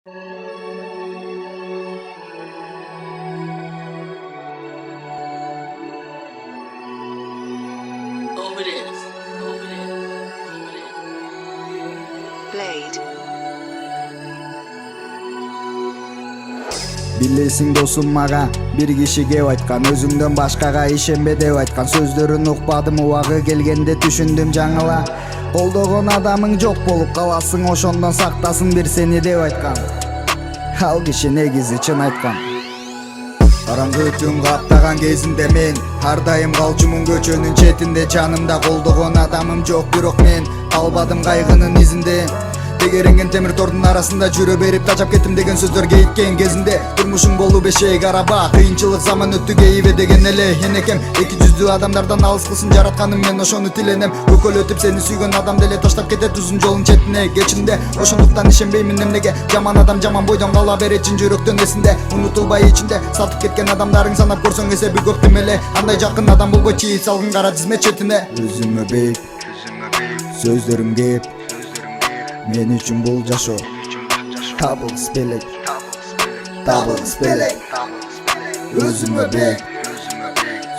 Over this. Over this. Over this. Blade. Билесиң досум мага бир киши кеп айткан, өзүңдөн башкага ишенбе деп айткан. Сөздөрүн укпадым, убагы келгенде түшүндүм жаңыла. Колдогон адамың жок болуп каласың, ошондон сактасын бир сени деп айткан. Ал киши негизи чын айткан. Караңгы түн каптаган кезинде мен ар дайым калчумун көчөнүн четинде. Жанымда колдогон адамым жок, бирок мен калбадым кайгынын изинде. Тегеренген темир тордун арасында жүрө берип тажап кеттим деген сөздөргө иткен кезинде. Турмушуң болуу бешек араба, кыйынчылык заман өттү кейибе деген эле энекем. Эки жүздүү адамдардан алыс кылсын жаратканым, мен ошону тиленем. Көкөлөтүп сени сүйгөн адам деле таштап кетет узун жолдун четине. Кечинде ошондуктан ишенбеймин эмнеге, жаман адам жаман бойдон кала берет чын жүрөктөн эсинде. Унутулбай ичинде сатып кеткен адамдарың санап көрсөң эсеби көп демеле. Андай жакын адам болбой чийит салгын кара тизме четине. Өзүмө бейик сөздөрүм кеп, мен үчүн бул жашоо табылгыс белек, табылгыс белек. Өзүмө бек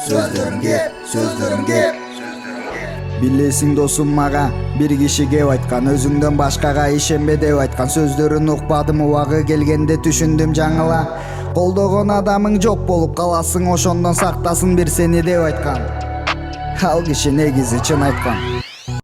сөздөрүм кеп. Билесиң досум мага бир киши кеп айткан, өзүңдөн башкага ишенбе деп айткан. Сөздөрүн укпадым, убагы келгенде түшүндүм жаңыла. Колдогон адамың жок болуп каласың, ошондон сактасын бир сени деп айткан. Ал киши негизи чын айткан.